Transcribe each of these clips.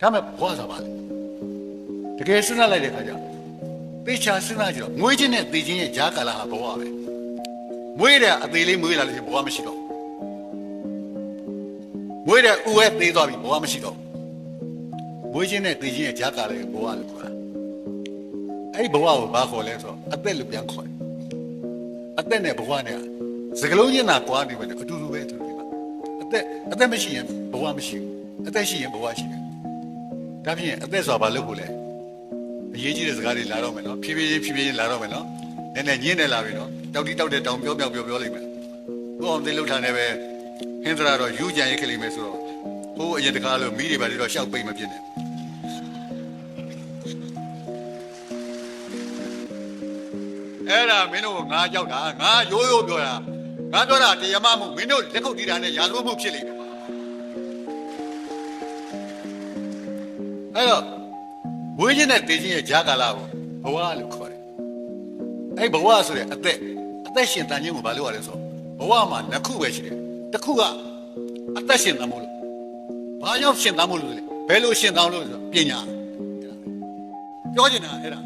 ဒါမဲ့ဘဝဆိုပါလေတကယ်စဉ်းစားလိုက်တဲ့အခါကျသေချာစဉ်းစားကြည့်တော့မွေးခြင်းနဲ့သေခြင်းရဲ့ဂျာကာလဟာဘဝပဲမွေးတဲ့အသေးလေးမွေးလာလို့ရှိရင်ဘဝမရှိတော့မွေးတဲ့ဥဝဲသေးသွားပြီဘဝမရှိတော့မွေးခြင်းနဲ့သေခြင်းရဲ့ဂျာကာလရဲ့ဘဝလို့ခေါ်တာအဲ့ဒီဘဝကိုဘာခေါ်လဲဆိုတော့အသက်လို့ပြန်ခေါ်တယ်အသက်နဲ့ဘဝနဲ့စကလုံးချင်းသာကွာနေပဲအတူတူပဲသူတွေပါအသက်မရှိရင်ဘဝမရှိဘူးအသက်ရှိရင်ဘဝရှိတယ်ဒါဖြင့်အသက်ဆိုတာဘာလို့ကိုလဲအရေးကြီးတဲ့စကားတွေလာတော့မယ်နော်ဖြည်းဖြည်းလာတော့မယ်နော်နည်းနည်းညင်းနေလာပြီနော်တောက်တိတောက်တဲ့တောင်ပြောလိမ့်မယ်ဘုအောင်သိလောက်ထားနေပဲဟင်းသရာတော့ယူကြံရိတ်ခလိမ့်မယ်ဆိုတော့ဟိုအရင်တကားလို့မိတွေပါတွေတော့ရှောက်ပိတ်မပြင်းနဲ့အဲ့ဒါမင်းတို့ငါကြောက်တာငါရိုးရိုးပြောတာငါပြောတာတရားမမှုမင်းတို့လက်ခုပ်တီးတာနဲ့ရာဇဝတ်မှုဖြစ်လိမ့်မယ်အဲ့တော့ဝိညာဉ်နဲ့တေခြင်းရဲ့ဂျာကာလာကိုဘဝလို့ခေါ်တယ်အဲ့ဘဝဆိုတဲ့အသက်ရှင်တန်ခြင်းကိုဘာလို့ရလဲဆိုဘဝမှာနှစ်ခုပဲရှိတယ်တစ်ခုကအသက်ရှင်တန်မှုလို့ဘာကြောင့်ရှင်တန်မှုလို့လဲဘယ်လိုရှင်တန်လို့လဲဆိုပညာပြောချင်တာအဲ့ဒါ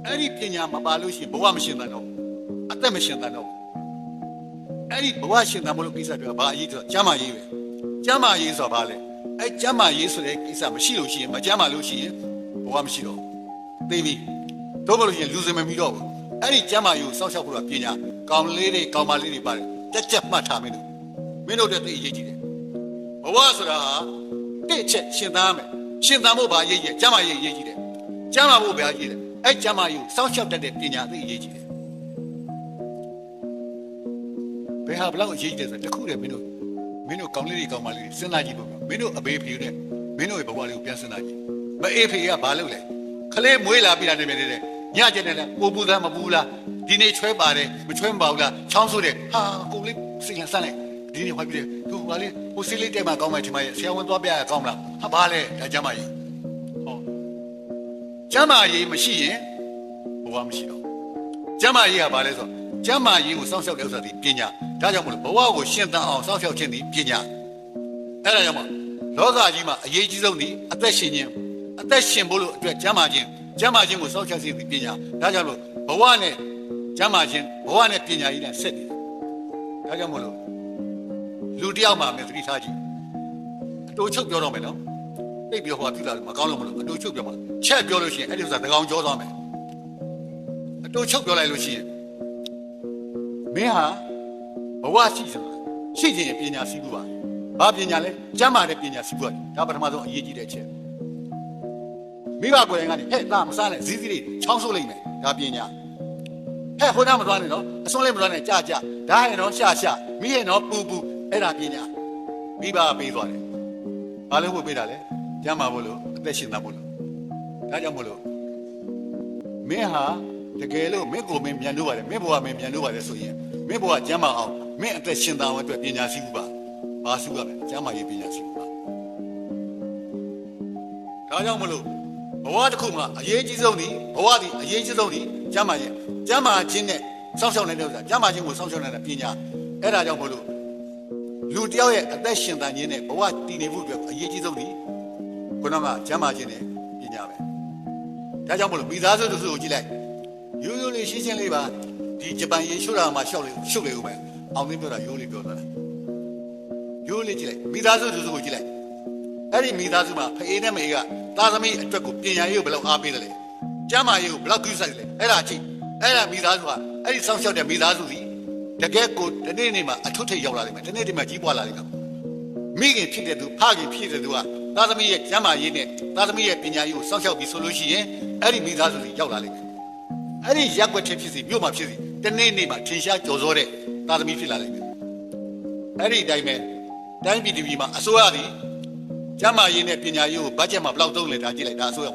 အဲ့ဒီပညာမပါလို့ရှိရင်ဘဝမရှင်တန်တော့အသက်မရှင်တန်တော့အဲ့ဒီဘဝရှင်တန်မှုလို့ကိစ္စတွေကဘာအရေးဆိုကျမ်းမာရေးပဲကျမ်းမာရေးဆိုတာဘာလဲအဲ့ကျမ်းမာရေးဆိုတဲ့ကိစ္စမရှိလို့ရှိရင်မကျမ်းမာလို့ရှိရင်ဘဝမရှိတော့သိပြီတော့မလို့ရှိရင်လူစင်မမီတော့ဘူးအဲ့ဒီကျမ်းမာရေးကိုစောင့်ရှောက်ဖို့ကပညာကောင်လေးတွေကောင်မလေးတွေပါတယ်တက်မှတ်ထားမင်းတို့တည်းသိအရေးကြီးတယ်ဘဝဆိုတာဟာတစ်ချက်ရှင်သန်မယ်ရှင်သန်ဖို့ဘာအရေးကြီးလဲကျမ်းမာရေးအရေးကြီးတယ်ကျမ်းမာဖို့ဘာအရေးလဲအဲ့ကျမ်းမာရေးကိုစောင့်ရှောက်တတ်တဲ့ပညာသိအရေးကြီးတယ်ဘယ်ဟာဘလောက်အရေးကြီးလဲဆိုတော့တခုတည်းမင်းတို့ကောင်လေးတွေကောင်မလေးတွေစဉ်းစားကြည့်ဖို့မင်းတို့အဘေးဖေနဲ့မင်းတို့ရဲ့ဘဝလေးကိုပြန်စဉ်းစားကြည့်မအေးဖေကဘာလုပ်လဲခလေးမွေးလာပြီးတာနေတယ်ညကျင်တယ်လဲကိုပူသားမပူလားဒီနေ့ချွဲပါတယ်မချွဲမပါဘူးလားချောင်းဆိုးတယ်ဟာကိုလေးစိတ်လန့်ဆန်းလိုက်ဒီနေ့ဟောပြီးတယ်သူကလေးဟိုစိလေးတဲ့မှာကောင်းမယ်ထင်ပါရဲ့ဆရာဝန်သွားပြရကောင်းမလားဟာဘာလဲဒါကျမ်းမာရေးဟောကျမ်းမာရေးမရှိရင်ဘဝမရှိတော့ကျမ်းမာရေးကဘာလဲဆိုကျမ်းမာရေးကိုစောင့်ရှောက်တဲ့ဥစ္စာဒီပညာဒါကြောင့်မလို့ဘဝကိုရှင်သန်အောင်စောင့်ရှောက်ခြင်းဒီပညာအဲ့ဒါကြောင့်မလောကကြီးမှာအရေးကြီးဆုံးဒီအသက်ရှင်ခြင်းအသက်ရှင်ဖို့လို့အတွက်ကျမ်းမာခြင်းကိုစောင့်ရှောက်ခြင်းဒီပညာဒါကြောင့်လို့ဘဝနဲ့ကျမ်းမာခြင်းဘဝနဲ့ပညာကြီးနဲ့ဆက်နေတယ်ဒါကြောင့်မလို့လူတယောက်မှာမသတိထားကြည့်အတူချုပ်ပြောတော့မယ်နော်သိပြောဟောပြုလာလို့မကောင်းလို့မလို့အတူချုပ်ပြောမှာချက်ပြောလို့ရှိရင်အဲ့ဒီဥစ္စာတကောင်ကြောသွားမယ်အတူချုပ်ပြောလိုက်လို့ရှိရင်မင်းဟာဘဝရှိခြင်းပညာရှိဖို့ပါဘာပညာလဲကျမ်းမာတဲ့ပညာရှိဖို့ဒါပထမဆုံးအရေးကြီးတဲ့အချက်မိဘကိုယ်တိုင်ကနေဟဲ့သားမစားနဲ့ဇီးတွေချောင်းဆိုးလိုက်မယ်ဒါပညာဟဲ့ဟိုနားမသွားနဲ့နော်အစွန်းလေးမသွားနဲ့ကြာဒါဟဲ့နော်ရှာမိဟဲ့နော်ပူအဲ့ဒါပညာမိဘပေးသွားတယ်ဘာလို့ဖို့ပေးတာလဲကျမ်းမာဖို့လို့အသက်ရှင်သန်ဖို့လို့ဒါကြောင့်မို့လို့မင်းဟာတကယ်လို့မင်းကိုမင်းမြန်လို့ပါတယ်မင်းဘဝမင်းမြန်လို့ပါတယ်ဆိုရင်မင်းဘဝကျမ်းမာအောင်မင်းအသက်ရှင်သန်အောင်အတွက်ပညာရှိဖို့ပါဘာရှိရမလဲကျမ်းမာရေးပညာရှိဖို့ပါဒါကြောင့်မလို့ဘဝတစ်ခုမှာအရေးကြီးဆုံးဒီဘဝဒီအရေးကြီးဆုံးဒီကျမ်းမာခြင်းနဲ့စောင့်ရှောက်နေတဲ့ဥစ္စာကျမ်းမာခြင်းကိုစောင့်ရှောက်နေတဲ့ပညာအဲ့ဒါကြောင့်မလို့လူတယောက်ရဲ့အသက်ရှင်သန်ခြင်းနဲ့ဘဝတည်နေဖို့အတွက်အရေးကြီးဆုံးဒီခုနကကျမ်းမာခြင်းနဲ့ပညာပဲဒါကြောင့်မလို့မိသားစုတို့ကိုကြည့်လိုက်ရိုးရိုးလေးရှင်းရှင်းလေးပါဒီဂျပန်ရေရှုတာမှာရှုပ်လေဦးမယ်အောင်သိပြောတာရိုးလေးပြောတာရိုးလေးကြည့်လိုက်မိသားစုတို့ကိုကြည့်လိုက်အဲ့ဒီမိသားစုမှာဖအေးနဲ့မေကသားသမီးအတွက်ကိုပညာရေးကိုဘယ်လောက်အားပေးတယ်လဲကျမ်းမာရေးကိုဘယ်လောက်ကူးဆိုင်လဲအဲ့ဒါကြည့်အဲ့ဒါမိသားစုကအဲ့ဒီစောင့်ရှောက်တဲ့မိသားစုကြီးတကယ်ကိုဒီနေ့မှာအထွတ်ထိပ်ရောက်လာလိမ့်မယ်ဒီနေ့ဒီမှာကြီးပွားလာလိမ့်မယ်မိခင်ဖြစ်တဲ့သူဖခင်ဖြစ်တဲ့သူကသားသမီးရဲ့ကျမ်းမာရေးနဲ့သားသမီးရဲ့ပညာရေးကိုစောင့်ရှောက်ပြီးဆိုလို့ရှိရင်အဲ့ဒီမိသားစုကြီးရောက်လာလိမ့်မယ်အဲ့ဒီရက်ွက်ဖြစ်စီမြို့မှာဖြစ်စီဒီနေ့မှာထင်ရှားကြော်စောတဲ့သားသမီးဖြစ်လာလိမ့်မယ်အဲ့ဒီအတိုင်းပဲတိုင်းပြည်ဒီပြည်မှာအစိုးရသည်ကျမ်းမာရေးနဲ့ပညာရေးကိုဘတ်ဂျက်မှာဘယ်လောက်သုံးလဲဒါကြည့်လိုက်ဒါအစိုးရ